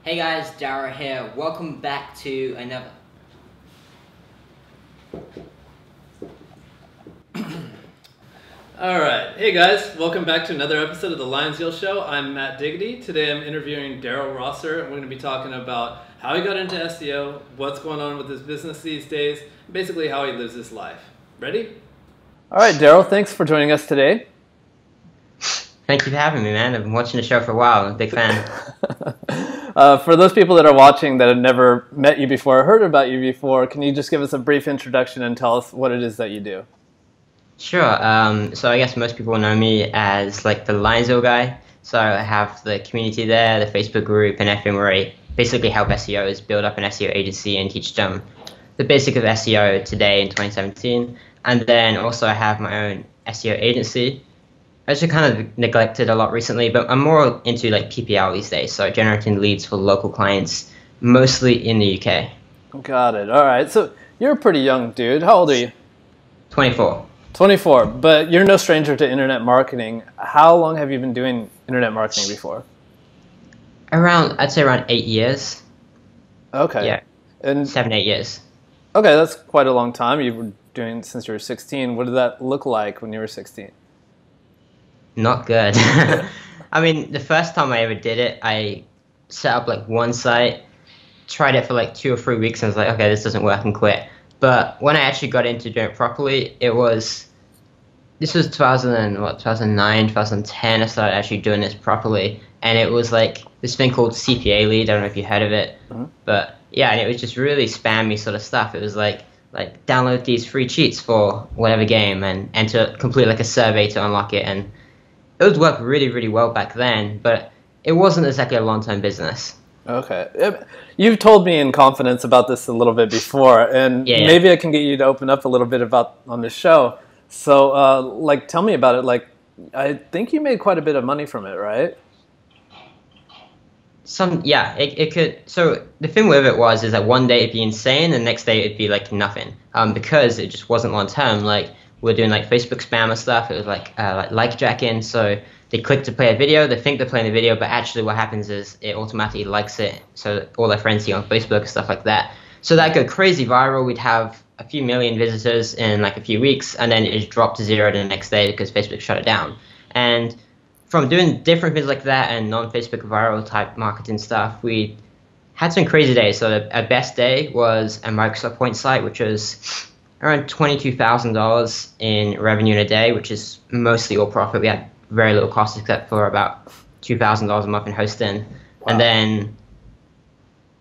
Hey guys, Dara here. Welcome back to another. All right. Hey guys, welcome back to another episode of the Lions Yell Show. I'm Matt Diggity. Today I'm interviewing Daryl Rosser, and we're going to be talking about how he got into SEO, what's going on with his business these days, basically how he lives his life. Ready? All right, Daryl, thanks for joining us today. Thank you for having me, man. I've been watching the show for a while. I'm a big fan. For those people that are watching that have never met you before or heard about you before, can you just give us a brief introduction and tell us what it is that you do? Sure. So I guess most people know me as like the Lionsville guy. So I have the community there, the Facebook group, and everything where I basically help SEOs build up an SEO agency and teach them the basic of SEO today in 2017. And then also I have my own SEO agency. I actually kind of neglected a lot recently, but I'm more into like PPL these days, so generating leads for local clients, mostly in the UK. Got it. All right. So you're a pretty young dude. How old are you? 24. 24, but you're no stranger to internet marketing. How long have you been doing internet marketing before? I'd say around 8 years. Okay. Yeah. And 7, 8 years. okay, that's quite a long time. You were doing since you were 16. What did that look like when you were 16? Not good. I mean, the first time I ever did it, I set up like one site, tried it for like 2 or 3 weeks, and was like, okay, this doesn't work, and quit. But when I actually got into doing it properly, this was 2009, 2010, I started actually doing this properly. And it was like this thing called CPA Lead. I don't know if you heard of it. Mm-hmm. But yeah, and it was just really spammy sort of stuff. It was like download these free cheats for whatever game and to complete like a survey to unlock it. And it would work really, really well back then, but it wasn't exactly a long-term business. Okay. You've told me in confidence about this a little bit before, and Yeah. maybe I can get you to open up a little bit about on the show. So, tell me about it. Like, I think you made quite a bit of money from it, right? It could. So the thing with it is that one day it'd be insane, and the next day it'd be like nothing. Because it just wasn't long term. Like we're doing like Facebook spam and stuff. It was like jacking. So they click to play a video. They think they're playing the video, but actually what happens is it automatically likes it. So all their friends see on Facebook and stuff like that. So that go crazy viral. We'd have a few million visitors in like a few weeks, and then it just dropped to zero the next day because Facebook shut it down. And from doing different things like that and non-Facebook viral type marketing stuff, we had some crazy days. So our best day was a Microsoft Point site, which was around $22,000 in revenue in a day, which is mostly all profit. We had very little cost except for about $2,000 a month in hosting. Wow. And then,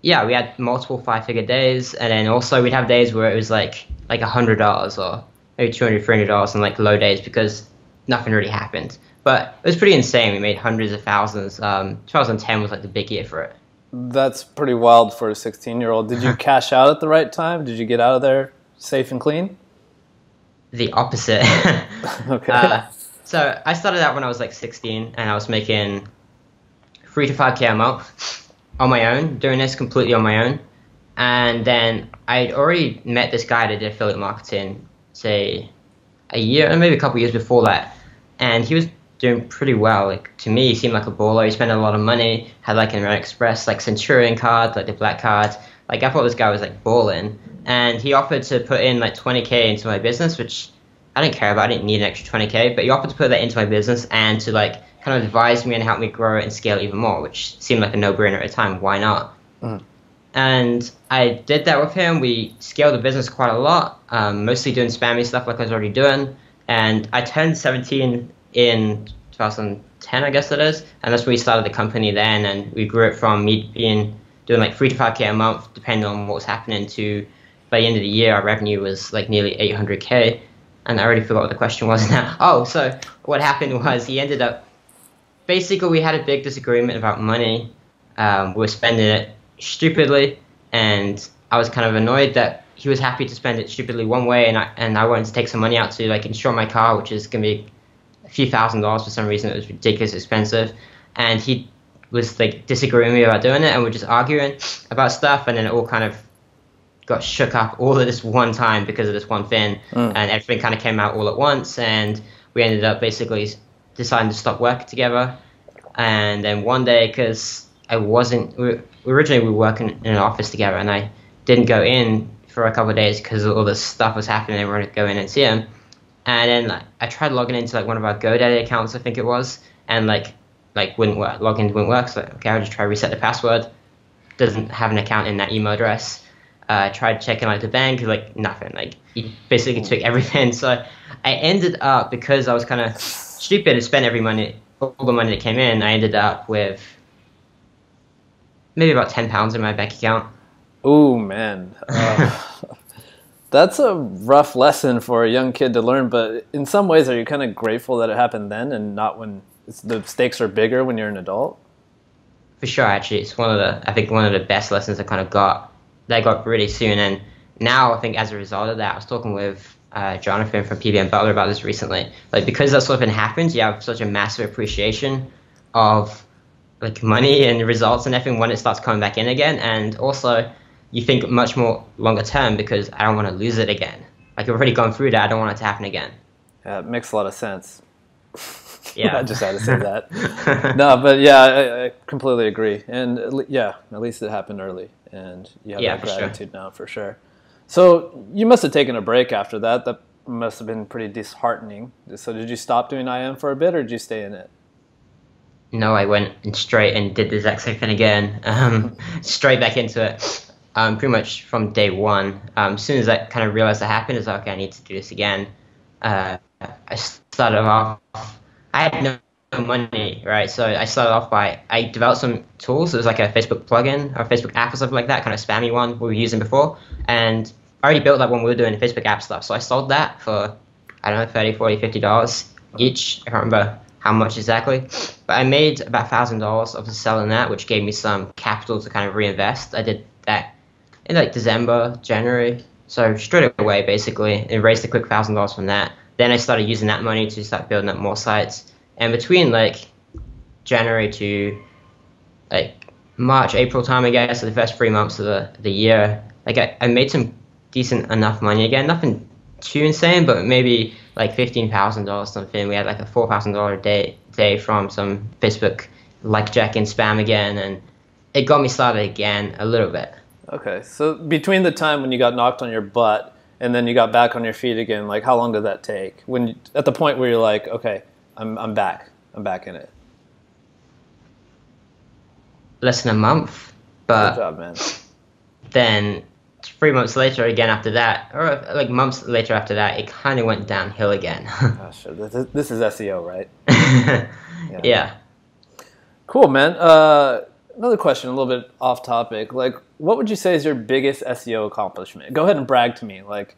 yeah, we had multiple 5-figure days. And then also we'd have days where it was like $100 or maybe $200, $300 on like low days because nothing really happened. But it was pretty insane. We made hundreds of thousands. 2010 was like the big year for it. That's pretty wild for a 16-year-old. Did you cash out at the right time? Did you get out of there safe and clean? The opposite. Okay. So I started out when I was like 16, and I was making 3 to 5K a month on my own, doing this completely on my own. And then I'd already met this guy that did affiliate marketing, say a year, or maybe a couple years before that. And he was doing pretty well. Like to me, he seemed like a baller. He spent a lot of money, had like an American Express, like Centurion card, like the black card. Like I thought this guy was like balling. And he offered to put in like 20K into my business, which I didn't care about. I didn't need an extra 20K, but he offered to put that into my business and to like kind of advise me and help me grow it and scale it even more, which seemed like a no-brainer at the time. Why not? Mm. And I did that with him. We scaled the business quite a lot, mostly doing spammy stuff like I was already doing. And I turned 17 in 2010, I guess it is. And that's when we started the company then. And we grew it from me doing like 3 to 5K a month, depending on what was happening, to by the end of the year, our revenue was like nearly 800K. And I already forgot what the question was now. Oh, so what happened was he ended up, basically we had a big disagreement about money. We were spending it stupidly, and I was kind of annoyed that he was happy to spend it stupidly one way, and I wanted to take some money out to like insure my car, which is going to be a few $1,000s for some reason. It was ridiculously expensive. And he was like disagreeing with me about doing it, and we're just arguing about stuff, and then it all kind of got shook up all at this one time because of this one thing, and everything kind of came out all at once, and we ended up basically deciding to stop working together. And then one day, because I wasn't. Originally, we were working in an office together, and I didn't go in for a couple of days because all this stuff was happening. I wanted to go in and see him, and then like, I tried logging into like one of our GoDaddy accounts, I think it was, and like wouldn't work. Login wouldn't work. So okay, I'll just try to reset the password. Doesn't have an account in that email address. Tried checking like the bank, like nothing. Like he basically took everything. So I ended up, because I was kind of stupid and spent all the money that came in, I ended up with maybe about £10 in my bank account. Ooh, man. That's a rough lesson for a young kid to learn, but in some ways, are you kind of grateful that it happened then and not when the stakes are bigger when you're an adult? For sure, actually, it's one of the best lessons I got really soon. And now I think as a result of that, I was talking with Jonathan from PBN Butler about this recently. Like, because that sort of thing happens, you have such a massive appreciation of like money and results and everything when it starts coming back in again. And also, you think much more longer term because I don't want to lose it again. Like, I've already gone through that. I don't want it to happen again. Yeah, it makes a lot of sense. Yeah. I just had to say that. No, but yeah, I completely agree. And yeah, at least it happened early. And you have that gratitude now for sure. So you must have taken a break after that. That must have been pretty disheartening. So did you stop doing IM for a bit, or did you stay in it? No, I went straight and did the exact same thing again. Straight back into it. Pretty much from day one. As soon as I kind of realized that happened, it's like, okay, I need to do this again. I started off. I had no money, right? So I started off I developed some tools. It was like a Facebook plugin or a Facebook app or something like that, kind of spammy one we were using before. And I already built that when we were doing the Facebook app stuff. So I sold that for, I don't know, $30, $40, $50 each. I can't remember how much exactly. But I made about $1,000 off of selling that, which gave me some capital to kind of reinvest. I did that in like December, January. So straight away, basically, and raised a quick $1,000 from that. Then I started using that money to start building up more sites. And between like January to like March, April time, I guess, so the first 3 months of the year, like I made some decent enough money again. Nothing too insane, but maybe like $15,000 something. We had like a $4,000 a day from some Facebook like jacking spam again, and it got me started again a little bit. Okay, so between the time when you got knocked on your butt and then you got back on your feet again, like how long did that take? At the point where you're like, okay, I'm back in it. Less than a month, but good job, man. Then 3 months later, again after that, or like months later after that, it kind of went downhill again. Oh, sure. This is SEO, right? Yeah. Cool, man. Another question, a little bit off topic. Like, what would you say is your biggest SEO accomplishment? Go ahead and brag to me. Like,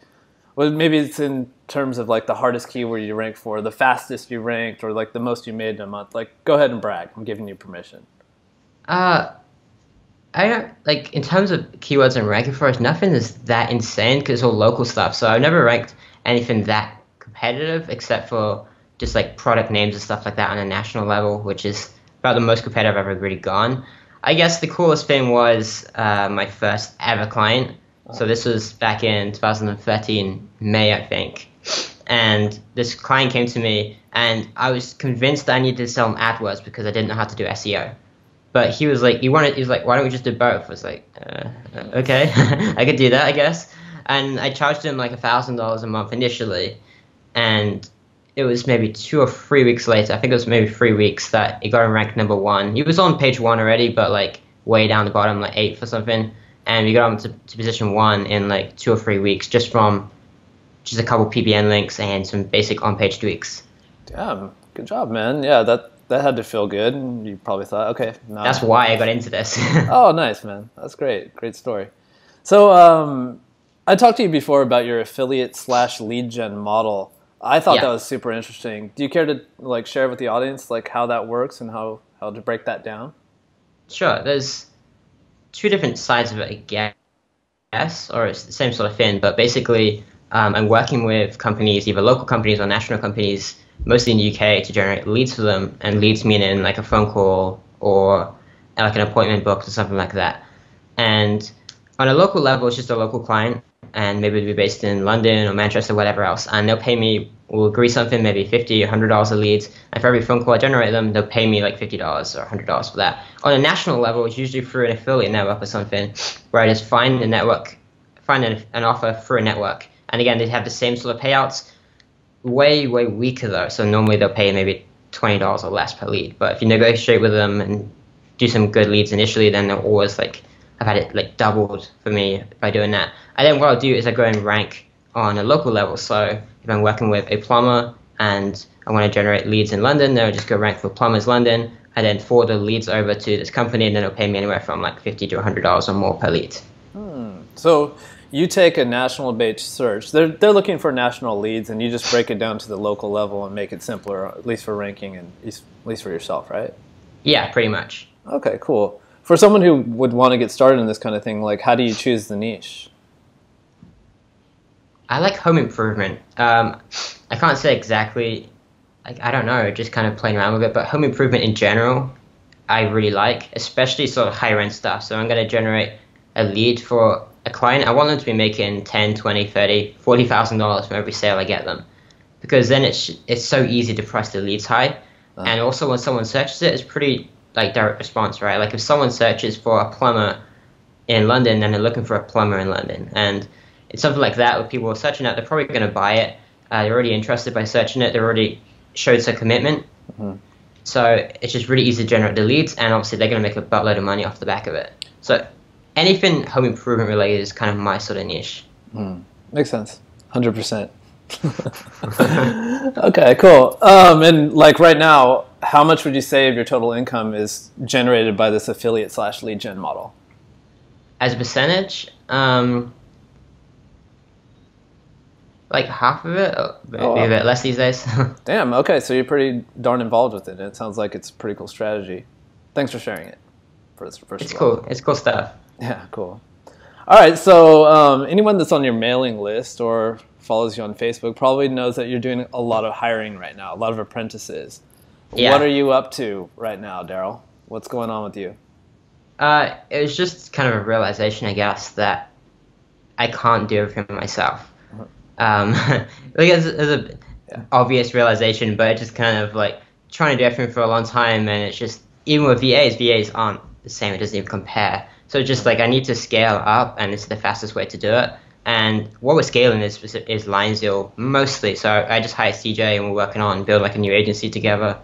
well, maybe it's in terms of like the hardest keyword you ranked for, the fastest you ranked, or like the most you made in a month. Like, go ahead and brag. I'm giving you permission. I don't, like, in terms of keywords I'm ranking for, nothing is that insane because it's all local stuff. So I've never ranked anything that competitive except for just like product names and stuff like that on a national level, which is about the most competitive I've ever really gone. I guess the coolest thing was my first ever client. So this was back in 2013, May, I think. And this client came to me, and I was convinced that I needed to sell him AdWords because I didn't know how to do SEO. But he was like, why don't we just do both? I was like, okay, I could do that, I guess. And I charged him like $1,000 a month initially, and it was maybe 2 or 3 weeks later, I think it was maybe 3 weeks, that he got him ranked number 1. He was on page 1 already, but like way down the bottom, like 8th or something. And we got him to position 1 in like 2 or 3 weeks, just from just a couple PBN links and some basic on-page tweaks. Damn, good job, man. Yeah, that had to feel good. And you probably thought, okay. That's why I got into this. Oh, nice, man. That's great. Great story. So I talked to you before about your affiliate/lead gen model. I thought that was super interesting. Do you care to like share with the audience like how that works and how to break that down? Sure. There's 2 different sides of it, I guess, or it's the same sort of thing. But basically, I'm working with companies, either local companies or national companies, mostly in the UK, to generate leads for them. And leads meaning like a phone call or like an appointment booked or something like that. And on a local level, it's just a local client. and maybe they'll be based in London or Manchester, whatever else, and they'll pay me, we'll agree something, maybe $50 or $100 a lead, and for every phone call I generate them, they'll pay me like $50 or $100 for that. On a national level, it's usually through an affiliate network or something, where I just find a network, find an offer through a network, and again, they have the same sort of payouts, way weaker though, so normally they'll pay maybe $20 or less per lead, but if you negotiate with them and do some good leads initially, then they'll always like, I've had it like doubled for me by doing that. And then what I'll do is I go and rank on a local level. So if I'm working with a plumber and I want to generate leads in London, then I'll just go rank for plumbers London. I then forward the leads over to this company, and then it'll pay me anywhere from like $50 to $100 or more per lead. So you take a national-based search. They're looking for national leads, and you just break it down to the local level and make it simpler, at least for ranking and at least for yourself, right? Yeah, pretty much. Okay, cool. For someone who would want to get started in this kind of thing, like how do you choose the niche? I like home improvement. I can't say exactly, like I don't know, just kind of playing around with it, but home improvement in general, I really like, especially sort of higher end stuff. So I'm going to generate a lead for a client. I want them to be making $10, $20, $30, $40,000 from every sale I get them, because then it's so easy to price the leads high, and also when someone searches it, it's pretty like direct response, right? Like if someone searches for a plumber in London, then they're looking for a plumber in London, and it's something like that where people are searching it, they're probably going to buy it. They're already interested by searching it. They're already showed some commitment. So it's just really easy to generate the leads, and obviously they're going to make a buttload of money off the back of it. So anything home improvement related is kind of my sort of niche. Makes sense. 100%. Okay, cool. And like right now, how much would you say of your total income is generated by this affiliate / lead gen model? As a percentage, like half of it, maybe a bit less these days. Damn, okay, so you're pretty darn involved with it. It sounds like it's a pretty cool strategy. Thanks for sharing it. It's cool. It's cool stuff. Yeah, cool. All right, so anyone that's on your mailing list or follows you on Facebook probably knows that you're doing a lot of hiring right now, a lot of apprentices. Yeah. What are you up to right now, Daryl? What's going on with you? It was just kind of a realization, I guess, that I can't do everything myself. Like it's an obvious realization, but it's just kind of like trying to do everything for a long time, and it's just, even with VAs aren't the same, it doesn't even compare. So just like I need to scale up, and it's the fastest way to do it. And what we're scaling is LionZeal mostly. So I just hired CJ, and we're working on build like a new agency together.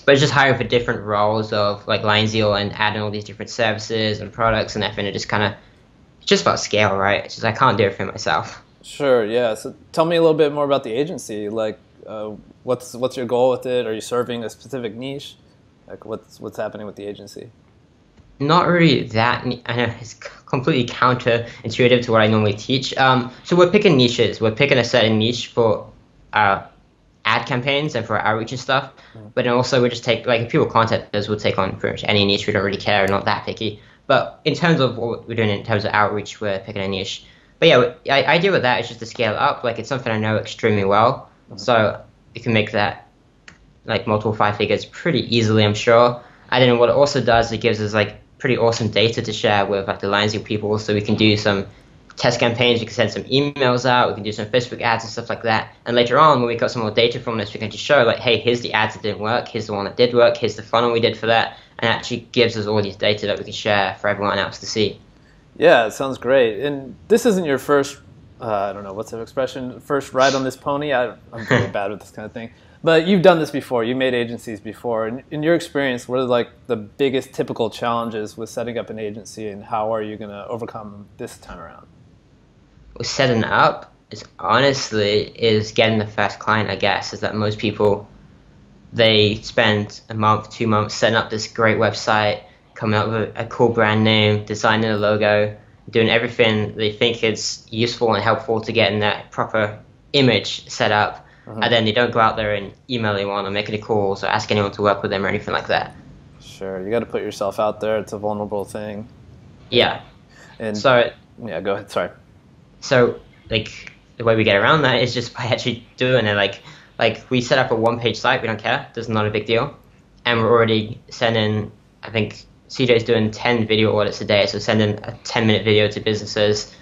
But it's just hiring for different roles of like LionZeal and adding all these different services and products and everything. It just kind of, it's just about scale, right? It's just I can't do everything myself. Sure, yeah. So tell me a little bit more about the agency. Like, what's your goal with it? Are you serving a specific niche? Like, what's happening with the agency? Not really that. I know it's completely counterintuitive to what I normally teach. So we're picking niches. We're picking a certain niche for our ad campaigns and for our outreach and stuff. But then also we just take, like, if people contact us, we'll take on pretty much any niche. We don't really care. We're not that picky. But in terms of what we're doing in terms of outreach, we're picking a niche. But yeah, the idea with that is just to scale up. Like, it's something I know extremely well. So you can make that like multiple 5 figures pretty easily, I'm sure. And then what it also does, it gives us like pretty awesome data to share with like the LionZeal people. So we can do some test campaigns, we can send some emails out, we can do some Facebook ads and stuff like that. And later on, when we got some more data from this, we can just show like, hey, here's the ads that didn't work, here's the one that did work, here's the funnel we did for that. And it actually gives us all these data that we can share for everyone else to see. Yeah, it sounds great. And this isn't your first, I don't know, what's the expression? First ride on this pony? I'm really bad with this kind of thing. But you've done this before. You made agencies before. In your experience, what are like the biggest typical challenges with setting up an agency, and how are you going to overcome them this time around? Well, setting up is getting the first client, I guess. Is that most people, they spend a month, 2 months setting up this great website, coming up with a cool brand name, designing a logo, doing everything they think is useful and helpful to getting that proper image set up. And then they don't go out there and email anyone or make any calls or ask anyone to work with them or anything like that. Sure, you got to put yourself out there. It's a vulnerable thing. Yeah. And so yeah, go ahead. Sorry. So like the way we get around that is just by actually doing it. Like we set up a one-page site. We don't care. That's not a big deal. And we're already sending, I think CJ's doing 10 video audits a day. So sending a 10-minute video to businesses.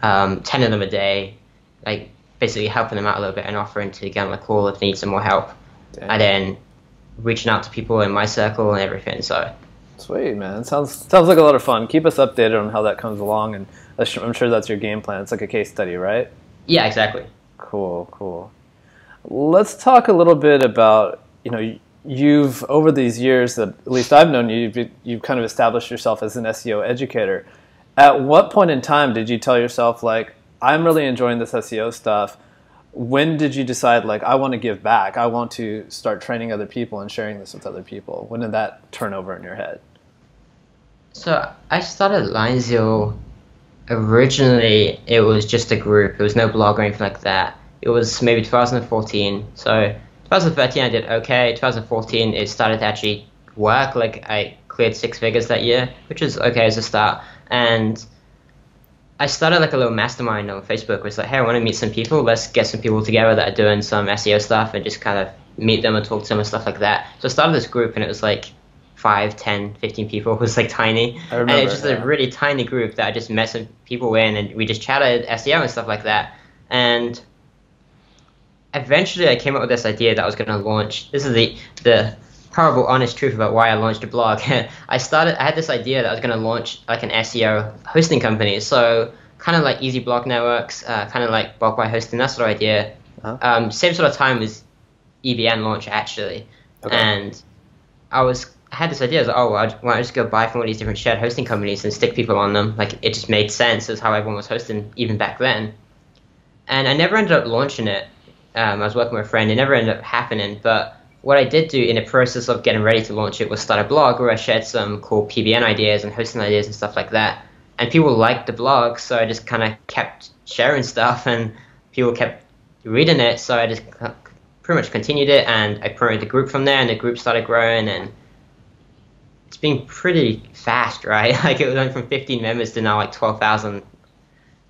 10 of them a day, like basically helping them out a little bit and offering to get on a call if they need some more help. Dang. And then reaching out to people in my circle and everything. So Sweet, man. Sounds like a lot of fun. Keep us updated on how that comes along, and I'm sure that's your game plan. It's like a case study, right? yeah, exactly. Cool. Let's talk a little bit about, you've, over these years that at least I've known you, you've kind of established yourself as an SEO educator. At what point in time did you tell yourself, like, I'm really enjoying this SEO stuff? When did you decide, like, I want to give back? I want to start training other people and sharing this with other people? When did that turn over in your head? So I started LionZeal. Originally, it was just a group. There was no blog or anything like that. It was maybe 2014. So 2013, I did okay. 2014, it started to actually work. Like, I cleared 6 figures that year, which is okay as a start. And I started like a little mastermind on Facebook. It was like, hey, I want to meet some people. Let's get some people together that are doing some SEO stuff and just kind of meet them and talk to them and stuff like that. So I started this group, and it was like 5, 10, 15 people. It was like tiny. I remember, and it was just a really tiny group that I just met some people in, and we just chatted SEO and stuff like that. And eventually I came up with this idea that I was going to launch. This is the horrible honest truth about why I launched a blog. I had this idea that I was going to launch like an SEO hosting company. So kind of like Easy Blog Networks, kind of like BlogBuy Hosting, that sort of idea. Uh-huh. Same sort of time as EBN launch actually. Okay. And I had this idea. I was like, why don't I just go buy from all these different shared hosting companies and stick people on them? Like, it just made sense as how everyone was hosting even back then. And I never ended up launching it. I was working with a friend. It never ended up happening. But what I did do in the process of getting ready to launch it was start a blog where I shared some cool PBN ideas and hosting ideas and stuff like that. And people liked the blog, so I just kind of kept sharing stuff, and people kept reading it. So I just pretty much continued it, and I promoted the group from there, and the group started growing, and it's been pretty fast, right? Like, it went from 15 members to now like 12,000,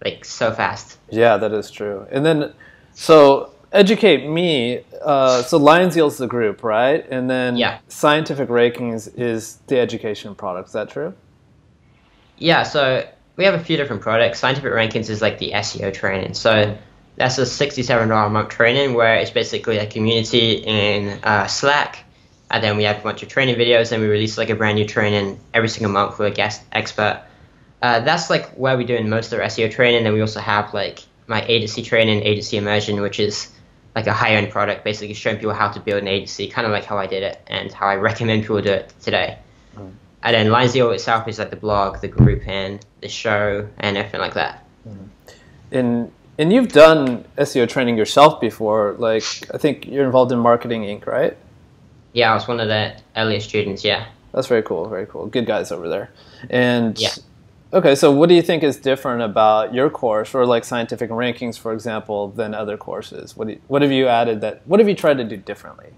like so fast. Yeah, that is true. And then, so educate me. So LionZeal's the group, right? And then Yeah. Scientific Rankings is the education product. Is that true? Yeah, so we have a few different products. Scientific Rankings is like the SEO training. So that's a $67 a month training where it's basically a community in Slack. And then we have a bunch of training videos, and we release like a brand new training every single month with a guest expert. That's like where we're doing most of our SEO training. And we also have like my agency training, Agency Immersion, which is like a high-end product, basically showing people how to build an agency, kind of like how I did it and how I recommend people do it today. Mm. And then LionZeal itself is like the blog, the group, and the show, and everything like that. And you've done SEO training yourself before. Like, I think you're involved in Marketing Inc., right? Yeah, I was one of the earliest students, yeah. That's very cool. Very cool. Good guys over there. And Yeah. okay, so what do you think is different about your course, or like Scientific Rankings, for example, than other courses? What have you added what have you tried to do differently?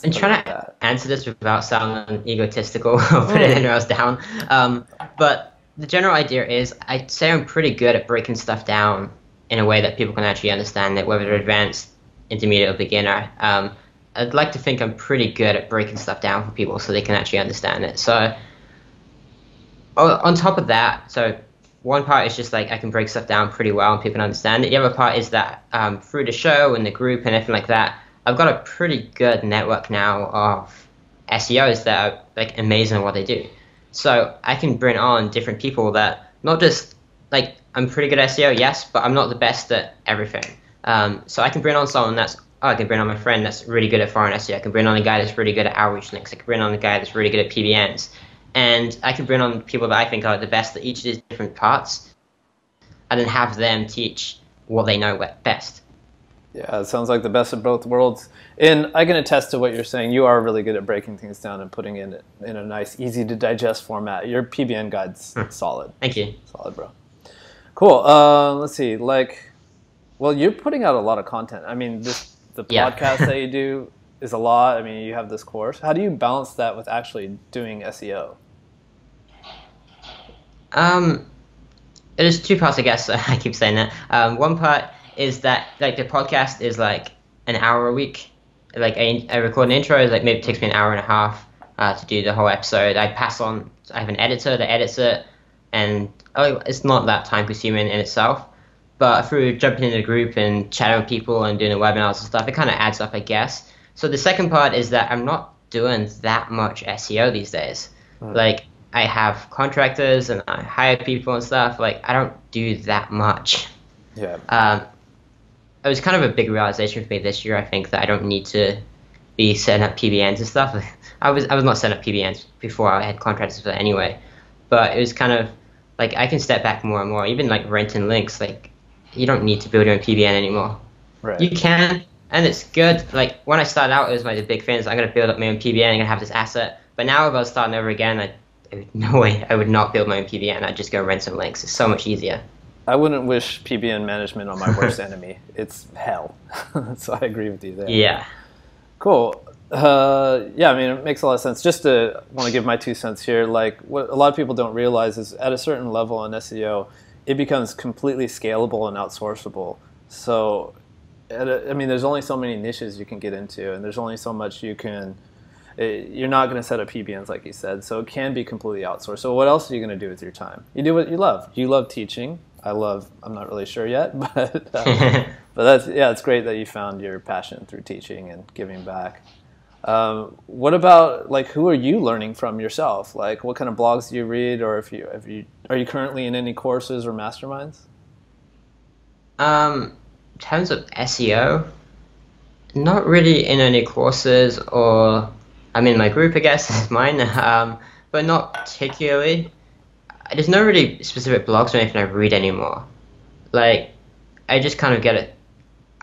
I'm trying to answer this without sounding egotistical or putting anyone else down. But the general idea is I'd say I'm pretty good at breaking stuff down in a way that people can actually understand it, whether they're advanced, intermediate, or beginner. I'd like to think I'm pretty good at breaking stuff down for people so they can actually understand it. So on top of that, so one part is just like I can break stuff down pretty well and people can understand it. The other part is that through the show and the group and everything like that, I've got a pretty good network now of SEOs that are like amazing at what they do. So I can bring on different people that not just like I'm pretty good at SEO, yes, but I'm not the best at everything. So I can bring on someone I can bring on my friend that's really good at foreign SEO. I can bring on a guy that's really good at outreach links. I can bring on a guy that's really good at PBNs. And I can bring on people that I think are the best at each of these different parts, and then have them teach what they know best. Yeah, it sounds like the best of both worlds. And I can attest to what you're saying. You are really good at breaking things down and putting it in a nice, easy to digest format. Your PBN guide's solid. Thank you. Solid, bro. Cool. Let's see. Well, you're putting out a lot of content. I mean, the podcast that you do is a lot. I mean, you have this course. How do you balance that with actually doing SEO? There's 2 parts, I guess. I keep saying that. One part is that like the podcast is like an hour a week. Like I record an intro, like maybe it takes me an hour and a half to do the whole episode. I have an editor that edits it, and it's not that time consuming in itself. but through jumping in a group and chatting with people and doing the webinars and stuff, it kind of adds up, I guess. So the second part is that I'm not doing that much SEO these days. Like, I have contractors and I hire people and stuff. Like, I don't do that much. Yeah. It was kind of a big realization for me this year, I think, that I don't need to be setting up PBNs and stuff. I was not setting up PBNs before I had contractors for that anyway. But it was kind of like I can step back more and more. Even like renting links, like you don't need to build your own PBN anymore. Right. You can, and it's good. Like when I started out, it was the big thing is I'm gonna build up my own PBN. I'm gonna have this asset. But now if I was starting over again, no way I would not build my own PBN. I'd just go rent some links. It's so much easier. I wouldn't wish PBN management on my worst enemy. It's hell. So I agree with you there. Yeah. Cool. Yeah, I mean, it makes a lot of sense. Just to want to give my 2 cents here, like what a lot of people don't realize is at a certain level in SEO, it becomes completely scalable and outsourceable. So, I mean, there's only so many niches you can get into, and there's only so much you can. You're not going to set up PBNs like you said, so it can be completely outsourced. So what else are you going to do with your time? You do what you love. You love teaching. I'm not really sure yet, but it's great that you found your passion through teaching and giving back. What about like who are you learning from yourself? Like what kind of blogs do you read, or are you currently in any courses or masterminds? In terms of SEO, not really in any courses, or I'm in my group, I guess is mine, but not particularly. There's no really specific blogs or anything I read anymore. Like, I just kind of get it.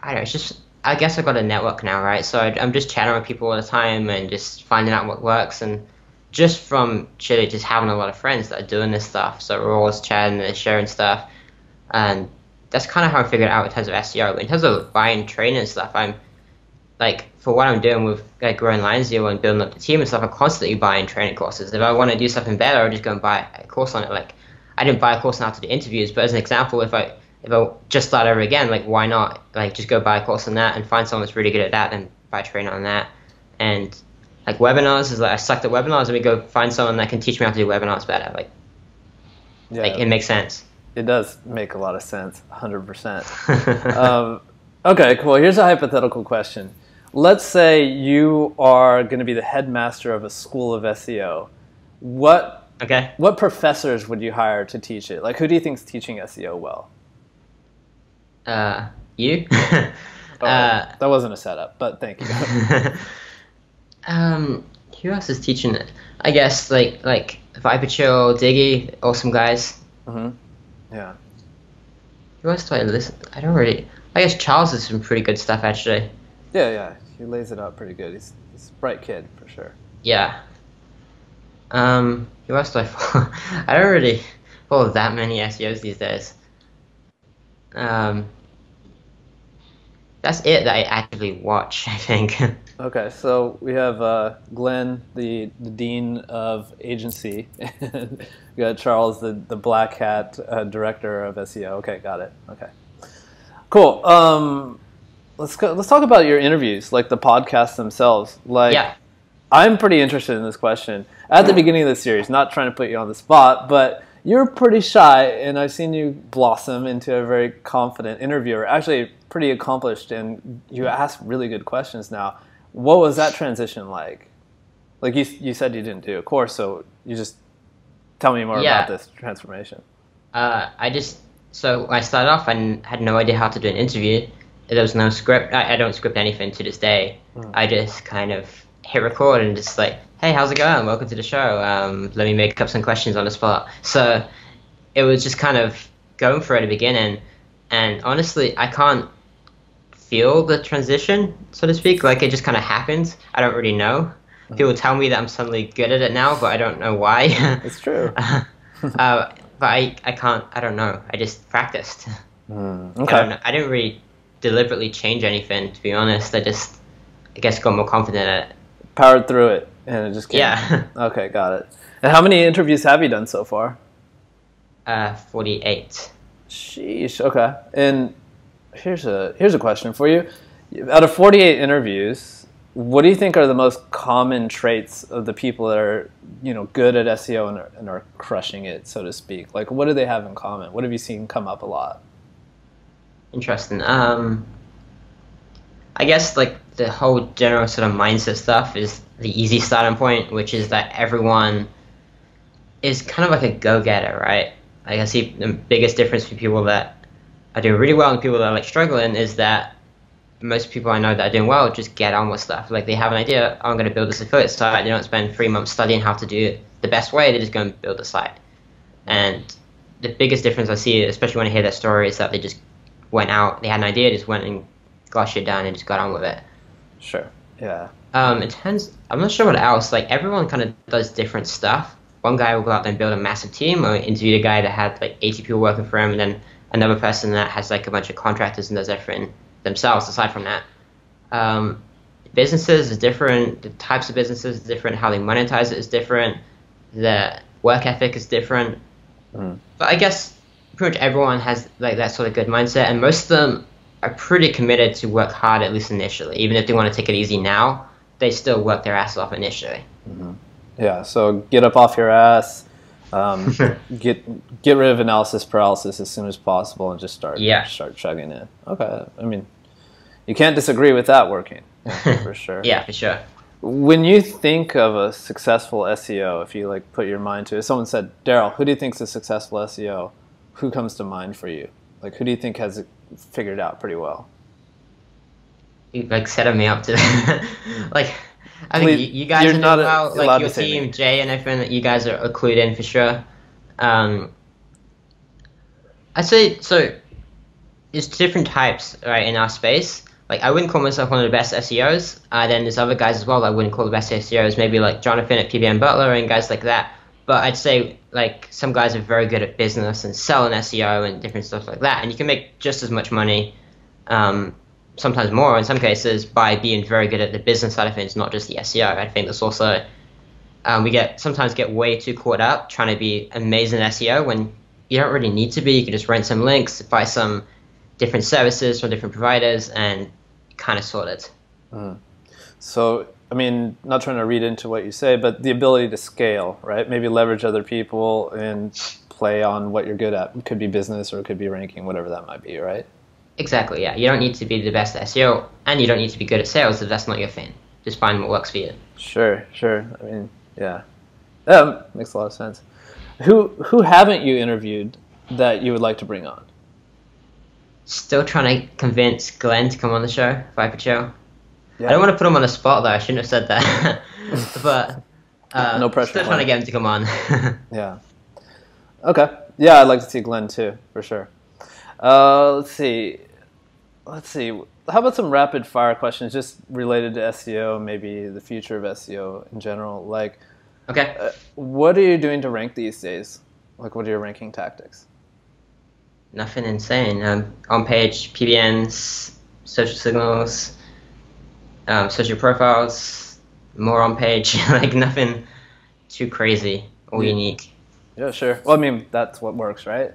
I don't know, it's just, I guess I've got a network now, right? So I'm just chatting with people all the time and just finding out what works. And just from Chile, just having a lot of friends that are doing this stuff. So we're always chatting and sharing stuff. And that's kind of how I figured it out in terms of SEO. In terms of buying training and stuff, I'm like, for what I'm doing with like growing LionZeal and building up the team and stuff, I'm constantly buying training courses. If I want to do something better, I'll just go and buy a course on it. Like, I didn't buy a course on how to do interviews, but as an example, if I just start over again, like, why not? Like, just go buy a course on that and find someone that's really good at that and buy training on that. And like webinars is like, I sucked at webinars, and we go find someone that can teach me how to do webinars better. Like, Yeah, like it makes sense. It does make a lot of sense, 100%. Okay, cool. Here's a hypothetical question. Let's say you are going to be the headmaster of a school of SEO. What professors would you hire to teach it? Like, who do you think's teaching SEO well? You? That wasn't a setup, but thank you. Who else is teaching it? I guess like Viperchill, Diggy, awesome guys. Yeah. Who else do I listen? I don't really. I guess Charles has some pretty good stuff actually. Yeah. He lays it out pretty good. He's a bright kid for sure. Yeah. Who else do I follow? I don't really follow that many SEOs these days. That's it that I actively watch, I think. Okay, so we have Glenn, the dean of agency. We got Charles, the black hat director of SEO. Okay, got it. Okay, cool. Let's talk about your interviews, like the podcasts themselves. Like, yeah. I'm pretty interested in this question. At the beginning of the series, not trying to put you on the spot, but you're pretty shy, and I've seen you blossom into a very confident interviewer. Actually, pretty accomplished, and you ask really good questions now. What was that transition like? Like you said you didn't do a course, so you just tell me more about this transformation. So when I started off, I had no idea how to do an interview. There was no script. I don't script anything to this day. I just kind of hit record and just like, hey, how's it going? Welcome to the show. Let me make up some questions on the spot. So it was just kind of going for it at the beginning. And honestly, I can't feel the transition, so to speak. Like, it just kind of happened. I don't really know. People tell me that I'm suddenly good at it now, but I don't know why. It's true. But I can't, I don't know. I just practiced. Okay. I don't know. I didn't really deliberately change anything, to be honest. I guess got more confident at it. Powered through it, and it just came. Yeah. Okay, got it. And how many interviews have you done so far? 48. Sheesh. Okay. And here's a question for you. Out of 48 interviews, what do you think are the most common traits of the people that are, good at SEO and are crushing it, so to speak? Like, what do they have in common? What have you seen come up a lot? Interesting. I guess like the whole general sort of mindset stuff is the easy starting point, which is that everyone is kind of like a go-getter, right? Like I see the biggest difference between people that are doing really well and people that are like struggling is that most people I know that are doing well just get on with stuff. Like they have an idea, oh, I'm going to build this affiliate site. They don't spend 3 months studying how to do it the best way. They just go and build the site. And the biggest difference I see, especially when I hear their story, is that they just went out, they had an idea, just went and got shit done and just got on with it. Sure. Yeah. In terms, I'm not sure what else. Like everyone kind of does different stuff. One guy will go out there and build a massive team, or interview a guy that had like 80 people working for him, and then another person that has like a bunch of contractors and does everything themselves. Aside from that, businesses is different. The types of businesses is different. How they monetize it is different. The work ethic is different. But I guess pretty much everyone has like that sort of good mindset, and most of them are pretty committed to work hard, at least initially. Even if they want to take it easy now, they still work their ass off initially. Yeah, so get up off your ass, get rid of analysis paralysis as soon as possible, and just start chugging in. Okay, I mean, you can't disagree with that working, for sure. Yeah, for sure. When you think of a successful SEO, if you like put your mind to it, someone said, Daryl, who do you think is a successful SEO? Who comes to mind for you? Like, who do you think has it figured out pretty well? You like setting me up to like. I think you guys are doing well, like your team, Jay and everything, that you guys are clued in for sure. I'd say, so there's different types, right, in our space. Like, I wouldn't call myself one of the best SEOs. Then there's other guys as well that I wouldn't call the best SEOs, maybe like Jonathan at PBN Butler and guys like that. But I'd say, like, some guys are very good at business and selling SEO and different stuff like that. And you can make just as much money, sometimes more in some cases, by being very good at the business side of things, not just the SEO. I think that's also, we sometimes get way too caught up trying to be amazing at SEO when you don't really need to be. You can just rent some links, buy some different services from different providers, and kind of sort it. So, I mean, not trying to read into what you say, but the ability to scale, right? Maybe leverage other people and play on what you're good at. It could be business or it could be ranking, whatever that might be, right? Exactly, yeah. You don't need to be the best at SEO, and you don't need to be good at sales if that's not your thing. Just find what works for you. Sure. I mean, yeah. Makes a lot of sense. Who haven't you interviewed that you would like to bring on? Still trying to convince Glenn to come on the show, Viper Chill. Yeah. I don't want to put him on the spot, though. I shouldn't have said that. But no pressure. Still trying to get him to come on. Yeah. Okay. Yeah, I'd like to see Glenn, too, for sure. Let's see. How about some rapid fire questions just related to SEO, maybe the future of SEO in general? Like, okay. What are you doing to rank these days? Like, what are your ranking tactics? Nothing insane. On page, PBNs, social signals, social profiles, more on page. Like nothing too crazy or unique. Yeah, sure. Well, I mean, that's what works, right?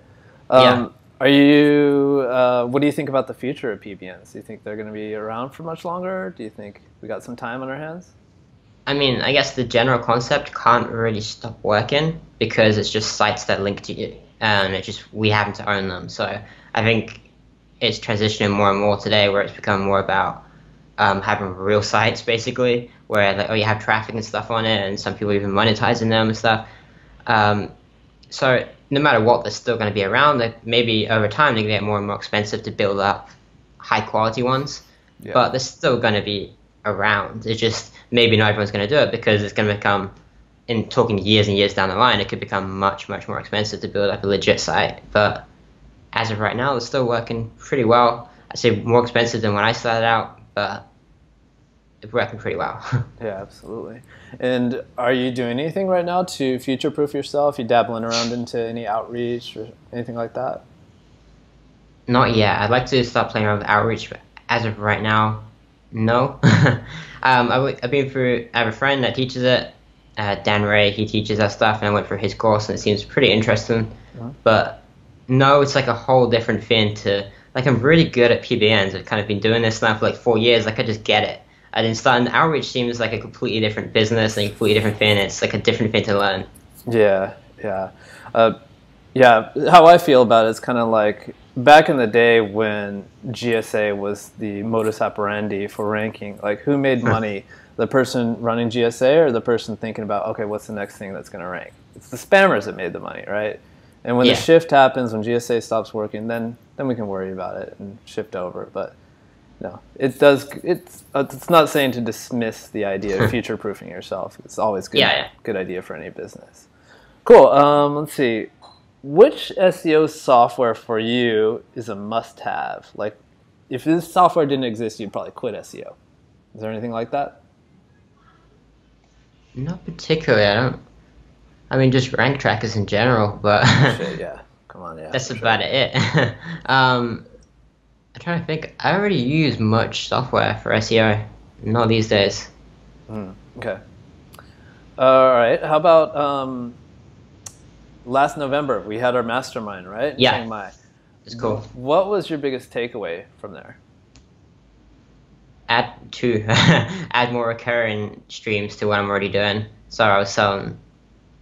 Yeah. Are you? What do you think about the future of PBNs? Do you think they're going to be around for much longer? Do you think we got some time on our hands? I mean, I guess the general concept can't really stop working because it's just sites that link to you, and we happen to own them. So I think it's transitioning more and more today, where it's become more about having real sites, basically, where like you have traffic and stuff on it, and some people even monetizing them and stuff. So no matter what, they're still going to be around. Like maybe over time they get more and more expensive to build up high quality ones, but they're still going to be around. It's just maybe not everyone's going to do it because it's going to become, in talking years and years down the line, it could become much, much more expensive to build up a legit site. But as of right now, they're still working pretty well. I'd say more expensive than when I started out, but it's working pretty well. Yeah, absolutely. And are you doing anything right now to future-proof yourself? You dabbling around into any outreach or anything like that? Not yet. I'd like to start playing around with outreach, but as of right now, no. I've been through, I have a friend that teaches it, Dan Ray, he teaches that stuff, and I went through his course, and it seems pretty interesting. But no, it's like a whole different thing to, like I'm really good at PBNs. I've kind of been doing this now for like 4 years, like I just get it. And then starting outreach seems like a completely different business and a completely different thing. It's like a different thing to learn. Yeah. How I feel about it is kind of like back in the day when GSA was the modus operandi for ranking, like who made money? The person running GSA or the person thinking about, okay, what's the next thing that's going to rank? It's the spammers that made the money, right? And when the shift happens, when GSA stops working, then we can worry about it and shift over. But no, it does. It's not saying to dismiss the idea of future-proofing yourself. It's always good idea for any business. Cool. Let's see. Which SEO software for you is a must-have? Like, if this software didn't exist, you'd probably quit SEO. Is there anything like that? Not particularly. I mean, just rank trackers in general, but Shit, yeah. Come on, yeah. that's about it. I'm trying to think. I don't really use much software for SEO. Not these days. Okay. All right. How about last November? We had our mastermind, right? Yeah. Chiang Mai. It's cool. What was your biggest takeaway from there? Add more recurring streams to what I'm already doing. So I was selling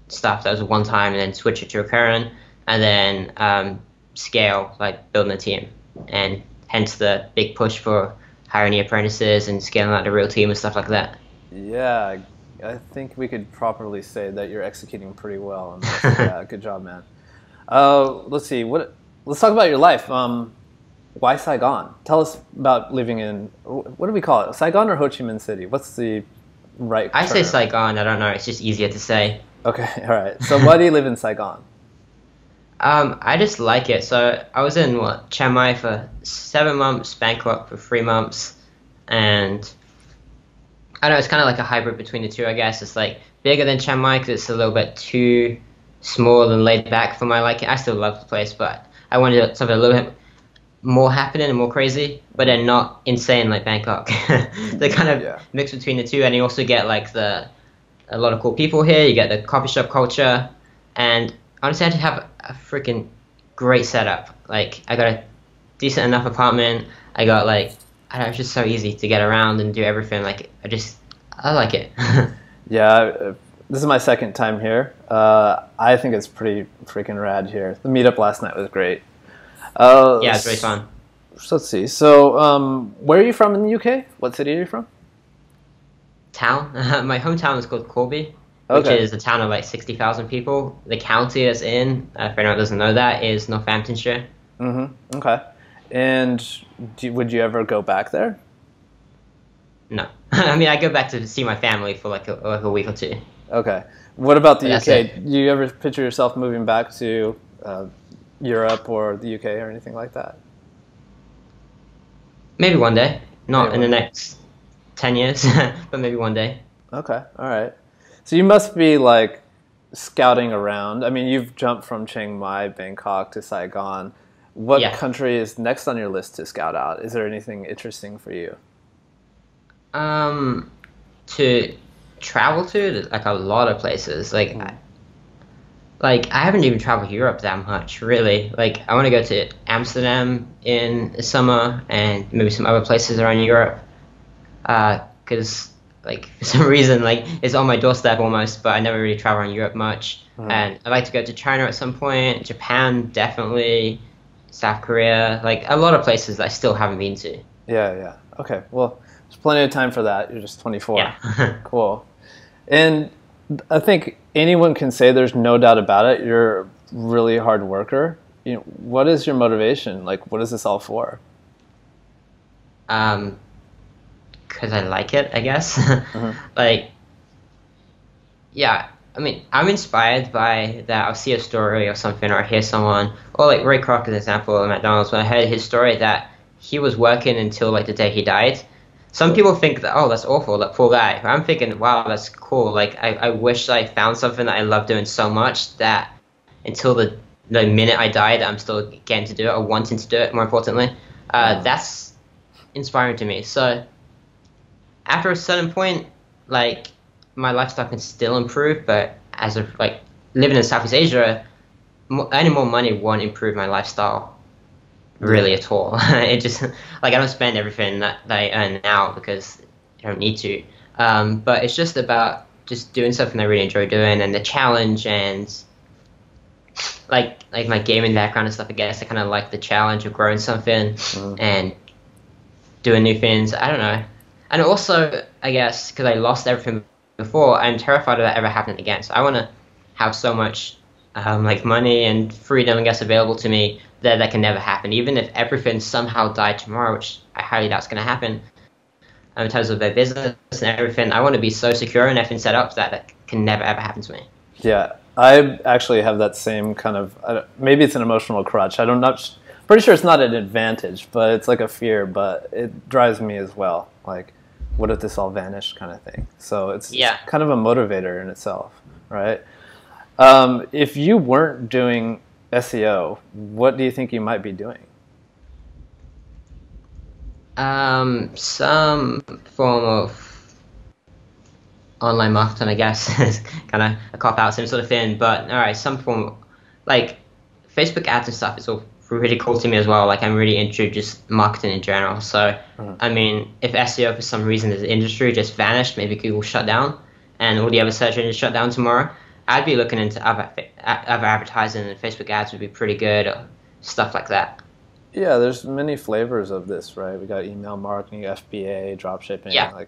stuff that was one time and then switch it to recurring, and then scale, like building a team, and hence the big push for hiring the apprentices and scaling out the real team and stuff like that. Yeah, I think we could properly say that you're executing pretty well on this. Yeah, good job, man. Let's see. Let's talk about your life. Why Saigon? Tell us about living in, what do we call it? Saigon or Ho Chi Minh City? What's the right I term? say Saigon. I don't know. It's just easier to say. Okay, all right. So why do you live in Saigon? I just like it. So I was in Chiang Mai for 7 months, Bangkok for 3 months, and I don't know, it's kind of like a hybrid between the two, I guess. It's like bigger than Chiang Mai because it's a little bit too small and laid back for my liking. I still love the place, but I wanted something a little bit more happening and more crazy, but then not insane like Bangkok. They kind of mix between the two, and you also get like a lot of cool people here. You get the coffee shop culture, and honestly, I just have a freaking great setup. Like, I got a decent enough apartment. I got like, I don't know, it's just so easy to get around and do everything. Like, I like it. Yeah, this is my second time here. I think it's pretty freaking rad here. The meetup last night was great. Yeah, it's really fun. So let's see. So, where are you from in the UK? What city are you from? Town? My hometown is called Corby, which is a town of like 60,000 people. The county that's in, for anyone that doesn't know that, is Northamptonshire. Mm-hmm. Okay. And would you ever go back there? No. I mean, I go back to see my family for like a week or two. Okay. What about the But UK? Do you ever picture yourself moving back to Europe or the UK or anything like that? Maybe one day. Not in the next 10 years, but maybe one day. Okay. All right. So you must be like scouting around. I mean, you've jumped from Chiang Mai, Bangkok to Saigon. What country is next on your list to scout out? Is there anything interesting for you? To travel to, like a lot of places. Like I haven't even traveled Europe that much, really. Like, I want to go to Amsterdam in the summer and maybe some other places around Europe. Because, like, for some reason, like, it's on my doorstep almost, but I never really travel around Europe much. And I'd like to go to China at some point, Japan, definitely, South Korea, like, a lot of places that I still haven't been to. Yeah. Okay, well, there's plenty of time for that. You're just 24. Yeah. Cool. And I think anyone can say, there's no doubt about it, you're a really hard worker. You know, what is your motivation? Like, what is this all for? Because I like it, I guess. Like, yeah, I mean, I'm inspired by that. I'll see a story or something, or I hear someone, or like Ray Kroc, as an example, at McDonald's, when I heard his story that he was working until like the day he died. Some people think that, oh, that's awful, that poor guy. But I'm thinking, wow, that's cool. Like, I wish I found something that I love doing so much that until the minute I died, I'm still getting to do it, or wanting to do it, more importantly. That's inspiring to me. So after a certain point, like, my lifestyle can still improve, but as of like living in Southeast Asia, earning more money won't improve my lifestyle really at all. It just, like, I don't spend everything that I earn now because I don't need to. But it's just about just doing something I really enjoy doing, and the challenge, and like my gaming background and stuff. I guess I kind of like the challenge of growing something and doing new things. I don't know. And also, I guess, because I lost everything before, I'm terrified of that ever happening again. So I want to have so much like money and freedom, I guess, available to me that can never happen. Even if everything somehow died tomorrow, which I highly doubt is going to happen, in terms of their business and everything, I want to be so secure and everything set up that can never ever happen to me. Yeah, I actually have that same kind of, maybe it's an emotional crutch. Pretty sure it's not an advantage, but it's like a fear, but it drives me as well. Like, what if this all vanished kind of thing? So it's kind of a motivator in itself, right? If you weren't doing SEO, what do you think you might be doing? Some form of online marketing, I guess, is kind of a cop-out, same sort of thing. But all right, some form, like Facebook ads and stuff is all really cool to me as well. Like I'm really into just marketing in general. So I mean, if SEO for some reason as an industry just vanished, maybe Google shut down and all the other search engines shut down tomorrow, I'd be looking into other advertising, and Facebook ads would be pretty good, or stuff like that. Yeah, there's many flavors of this, right? We got email marketing, FBA, dropshipping.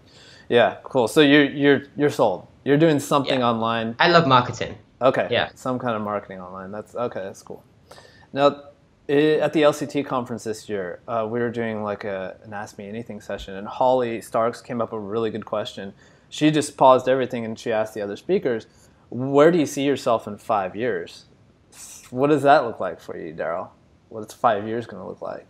Yeah, cool. So you're sold. You're doing something online. I love marketing. Okay. Yeah. Some kind of marketing online. That's cool. Now, at the LCT conference this year, we were doing like an Ask Me Anything session, and Holly Starks came up with a really good question. She just paused everything and she asked the other speakers, where do you see yourself in 5 years? What does that look like for you, Daryl? What's 5 years going to look like?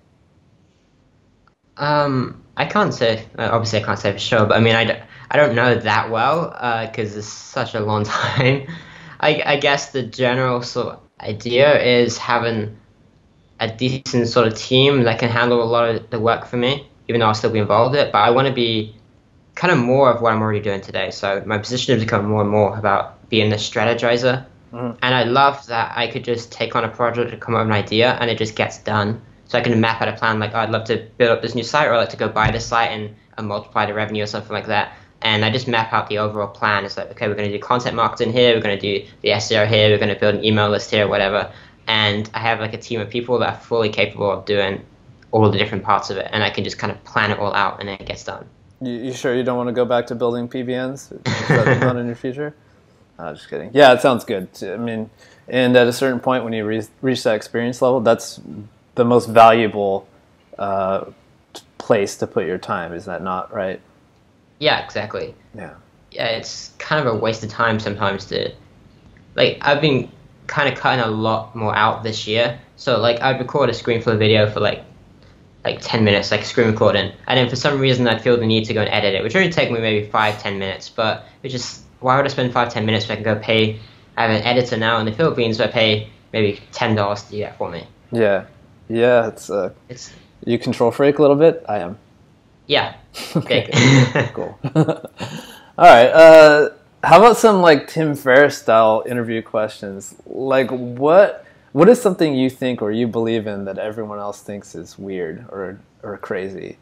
I can't say. Obviously, I can't say for sure, but I mean, I don't know that well because it's such a long time. I guess the general sort of idea is having a decent sort of team that can handle a lot of the work for me, even though I'll still be involved in it. But I want to be kind of more of what I'm already doing today. So my position has become more and more about being the strategizer. And I love that I could just take on a project and come up with an idea and it just gets done. So I can map out a plan like, oh, I'd love to build up this new site, or I'd like to go buy this site and multiply the revenue or something like that. And I just map out the overall plan. It's like, okay, we're going to do content marketing here, we're going to do the SEO here, we're going to build an email list here, whatever. And I have like a team of people that are fully capable of doing all the different parts of it. And I can just kind of plan it all out and then it gets done. You sure you don't want to go back to building PBNs? Is that not in your future? Just kidding. Yeah, it sounds good. I mean, and at a certain point when you reach that experience level, that's the most valuable place to put your time. Is that not right? Yeah, exactly. Yeah. Yeah, it's kind of a waste of time sometimes to, like, I've been kind of cutting a lot more out this year. So, like, I'd record a ScreenFlow video for, like 10 minutes, like screen recording. And then for some reason I'd feel the need to go and edit it, which would only take me maybe 5-10 minutes. But it's just, why would I spend 5-10 minutes if I can go pay, I have an editor now in the Philippines, so I pay maybe $10 to do that for me. Yeah. Yeah, it's you control freak a little bit? I am. Yeah. Okay. Cool. All right. How about some like Tim Ferriss style interview questions? Like what is something you think or you believe in that everyone else thinks is weird or crazy?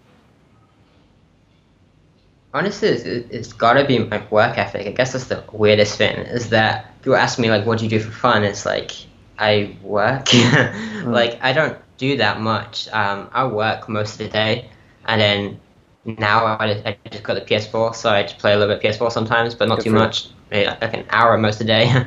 Honestly, it's got to be my work ethic. I guess that's the weirdest thing, is that people ask me, like, what do you do for fun? It's like, I work. Like, I don't do that much. I work most of the day, and then now I just got the PS4, so I just play a little bit of PS4 sometimes, but not too much. Maybe like an hour most of the day.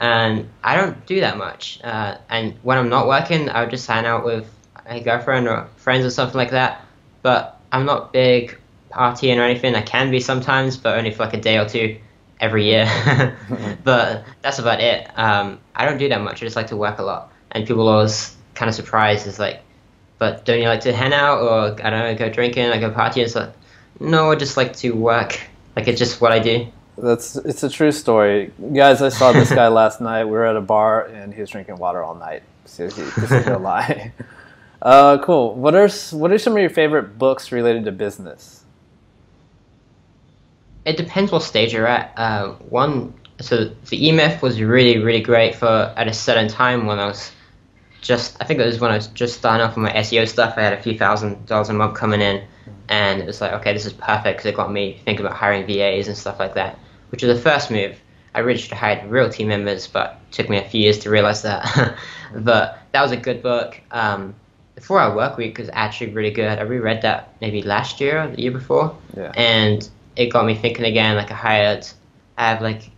And I don't do that much. And when I'm not working, I would just hang out with a girlfriend or friends or something like that. But I'm not big partying or anything. I can be sometimes, but only for like a day or two every year. But that's about it. I don't do that much. I just like to work a lot. And people are always kind of surprised. It's like, but don't you like to hang out, or I don't know, go drinking, like go partying? It's like, no, I just like to work. Like, it's just what I do. It's a true story, guys. I saw this guy last night. We were at a bar and he was drinking water all night. Seriously, this is no lie. Cool. What are some of your favorite books related to business? It depends what stage you're at. So the E-Myth was really, really great for at a certain time when I think it was when I was just starting off with my SEO stuff. I had a few $1,000s a month coming in, and it was like, okay, this is perfect because it got me thinking about hiring VAs and stuff like that, which was the first move. I really should have hired real team members, but it took me a few years to realize that. But that was a good book. The 4-Hour Workweek was actually really good. I reread that maybe last year or the year before, and it got me thinking again. Like I have like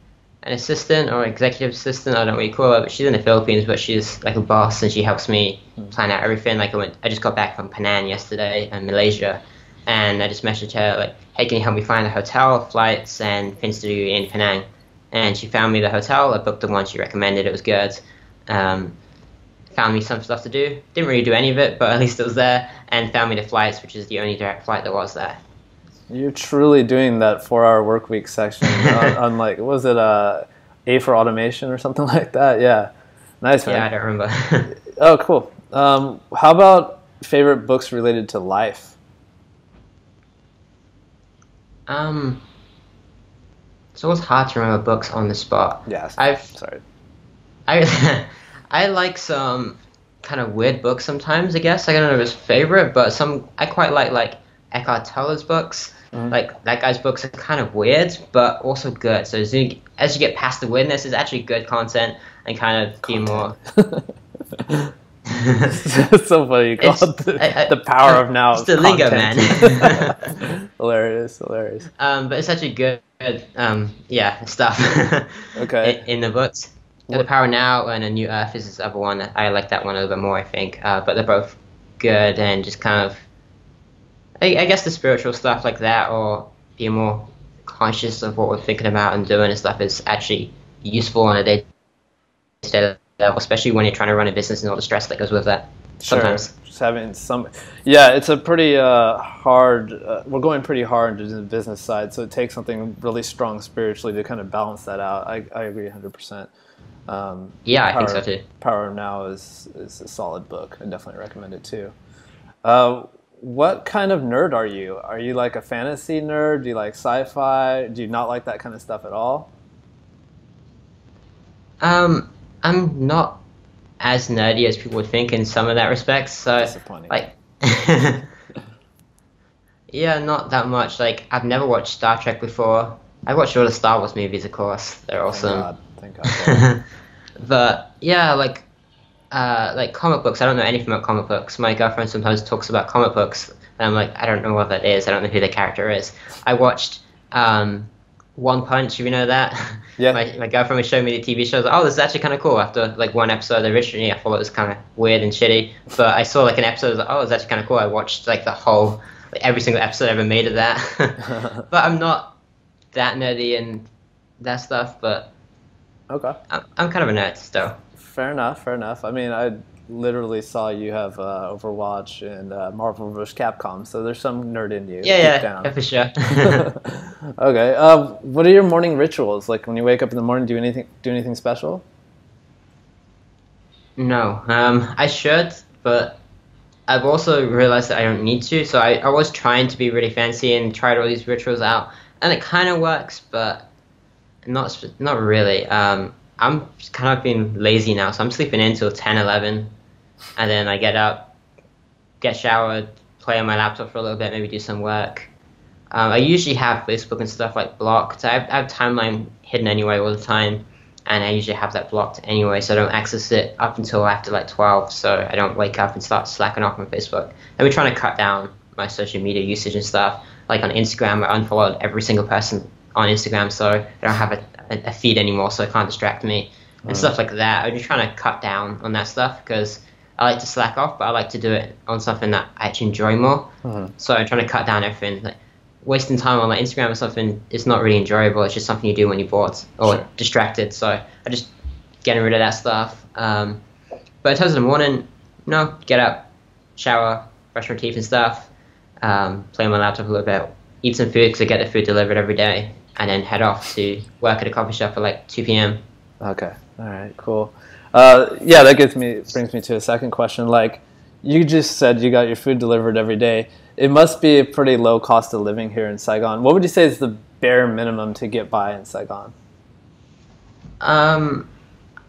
an assistant or executive assistant, I don't know what you call her, but she's in the Philippines, but she's like a boss and she helps me plan out everything. Like I just got back from Penang yesterday in Malaysia, and I just messaged her like, hey, can you help me find a hotel, flights, and things to do in Penang? And she found me the hotel. I booked the one she recommended. It was good. Found me some stuff to do. Didn't really do any of it, but at least it was there. And found me the flights, which is the only direct flight that was there. You're truly doing that 4-hour workweek section on like, was it A for automation or something like that? Yeah. Nice, man. Yeah, I don't remember. Oh, cool. How about favorite books related to life? It's always hard to remember books on the spot. Yeah. Sorry. I like some kind of weird books sometimes, I guess. I don't know if it's favorite, but I quite like Eckhart Tolle's books. Like that guy's books are kind of weird, but also good. So as you get past the weirdness, it's actually good content and kind of be more. It's so funny. You call it the power of now. It's the lingo, man. Hilarious. But it's actually good, stuff. Okay. In the books. The Power Now and A New Earth is this other one. I like that one a little bit more, I think. But they're both good and just kind of, I guess the spiritual stuff like that, or being more conscious of what we're thinking about and doing and stuff, is actually useful on a day-to-day level, especially when you're trying to run a business and all the stress that goes with that. Sometimes. Sure. Just having some, it's a pretty hard. We're going pretty hard into the business side, so it takes something really strong spiritually to kind of balance that out. I agree 100%. I think so too. Power Now is a solid book. I definitely recommend it too. What kind of nerd are you? Are you like a fantasy nerd? Do you like sci-fi? Do you not like that kind of stuff at all? I'm not as nerdy as people would think in some of that respects. So, disappointing. Like, yeah, not that much. Like, I've never watched Star Trek before. I watched all the Star Wars movies, of course. They're awesome. Thank God. But yeah, like comic books. I don't know anything about comic books. My girlfriend sometimes talks about comic books, and I'm like, I don't know what that is. I don't know who the character is. I watched One Punch. If you know that. Yeah. My girlfriend was showing me the TV shows. Oh, this is actually kind of cool. After like one episode, originally I thought it was kind of weird and shitty, but I saw like an episode. I was like, oh, it's actually kind of cool. I watched like the whole, like, every single episode ever made of that. But I'm not that nerdy and that stuff. But okay, I'm kind of a nerd still. Fair enough. I mean, I literally saw you have Overwatch and Marvel vs. Capcom, so there's some nerd in you. Yeah, for sure. Okay. What are your morning rituals? Like when you wake up in the morning, do anything special? No. I should, but I've also realized that I don't need to. So I was trying to be really fancy and tried all these rituals out, and it kind of works, but not really. I'm kind of being lazy now, so I'm sleeping in till 10, 11, and then I get up, get showered, play on my laptop for a little bit, maybe do some work. I usually have Facebook and stuff like blocked. I have timeline hidden anyway all the time, and I usually have that blocked anyway, so I don't access it up until after like 12, so I don't wake up and start slacking off on Facebook. And we're trying to cut down my social media usage and stuff. Like on Instagram, I unfollowed every single person on Instagram, so I don't have a feed anymore, so it can't distract me and stuff like that. I'm just trying to cut down on that stuff because I like to slack off, but I like to do it on something that I actually enjoy more. So I'm trying to cut down everything. Like wasting time on like Instagram or something is not really enjoyable. It's just something you do when you're bored or distracted. So I just getting rid of that stuff. But in terms of the morning, get up, shower, brush my teeth and stuff, play on my laptop a little bit, eat some food because I get the food delivered every day, and then head off to work at a coffee shop at like 2 p.m. Okay. All right. Cool. That brings me to a second question. Like, you just said you got your food delivered every day. It must be a pretty low cost of living here in Saigon. What would you say is the bare minimum to get by in Saigon? I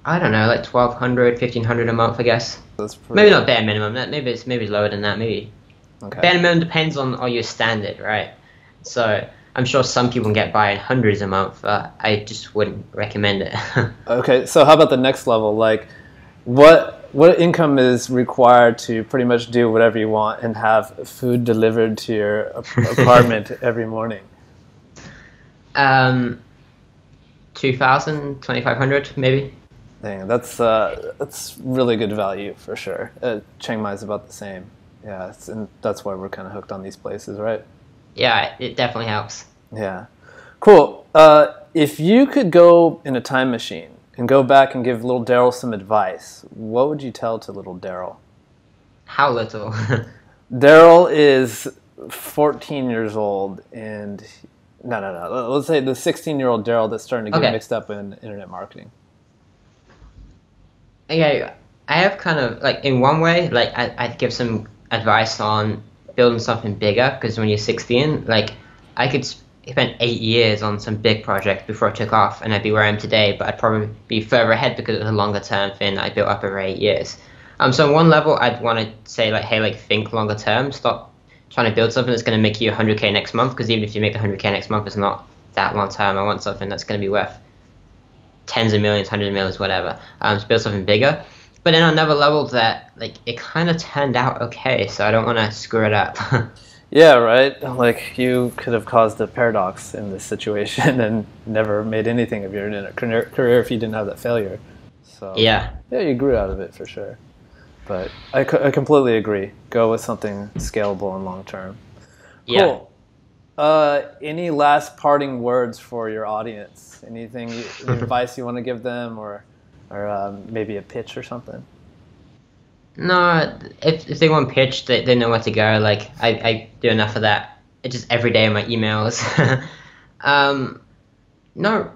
don't know, like $1,200, $1,500 a month, I guess. That's maybe not bare minimum. Maybe it's lower than that. Maybe. Okay. Bare minimum depends on your standard, right? So I'm sure some people can get by in hundreds a month, but I just wouldn't recommend it. Okay, so how about the next level? Like, what income is required to pretty much do whatever you want and have food delivered to your apartment every morning? 2,000, 2,500 maybe. Dang, that's really good value for sure. Chiang Mai is about the same. Yeah, and that's why we're kind of hooked on these places, right? Yeah, it definitely helps. Yeah, cool. If you could go in a time machine and go back and give little Daryl some advice, what would you tell to little Daryl? How little? Daryl is 14 years old, and no. Let's say the 16-year-old Daryl that's starting to get mixed up in internet marketing. Okay, I have kind of, like, in one way, like, I'd give some advice on building something bigger, because when you're 16, like, I could spend 8 years on some big project before I took off, and I'd be where I am today, but I'd probably be further ahead because it was a longer term thing I built up over 8 years. So on one level, I'd want to say, like, hey, like, think longer term. Stop trying to build something that's going to make you 100K next month, because even if you make 100K next month, it's not that long term. I want something that's going to be worth tens of millions, hundreds of millions, whatever. To build something bigger. But then on another level, that, like, it kind of turned out okay, so I don't want to screw it up. Yeah, right. Like, you could have caused a paradox in this situation and never made anything of your internet career if you didn't have that failure. So Yeah. Yeah, you grew out of it for sure. But I completely agree. Go with something scalable and long term. Yeah. Cool. Any last parting words for your audience? Anything, advice you want to give them, or maybe a pitch or something? No, if they want pitch, they know where to go. Like, I do enough of that just every day in my emails. No,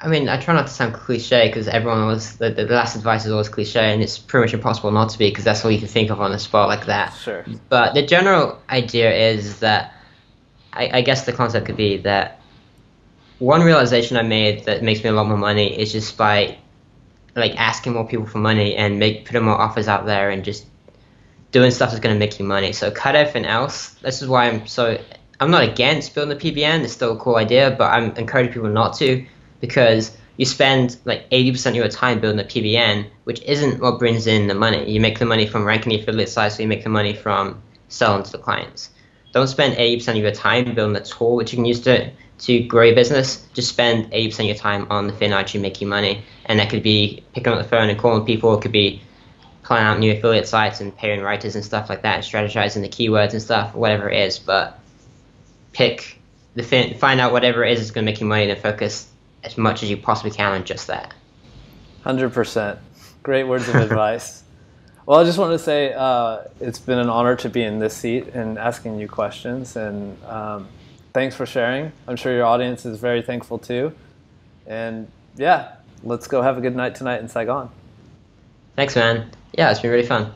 I mean, I try not to sound cliche, because everyone always, the last advice is always cliche, and it's pretty much impossible not to be, because that's all you can think of on the spot like that. Sure. But the general idea is that, I guess the concept could be that one realization I made that makes me a lot more money is just by, like, asking more people for money and putting more offers out there and just doing stuff that's going to make you money. So cut everything else. This is why I'm not against building a PBN. It's still a cool idea, but I'm encouraging people not to, because you spend like 80% of your time building a PBN, which isn't what brings in the money. You make the money from ranking the affiliate site, so you make the money from selling to the clients. Don't spend 80% of your time building a tool which you can use to grow your business. Just spend 80% of your time on the thing that actually make you money. And that could be picking up the phone and calling people. It could be planning out new affiliate sites and paying writers and stuff like that, and strategizing the keywords and stuff, whatever it is. But pick the thing, find out whatever it is that's going to make you money, and focus as much as you possibly can on just that. 100%. Great words of advice. Well, I just want to say it's been an honor to be in this seat and asking you questions, and thanks for sharing. I'm sure your audience is very thankful too. And yeah, let's go have a good night tonight in Saigon. Thanks, man. Yeah, it's been really fun.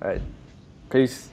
All right. Peace.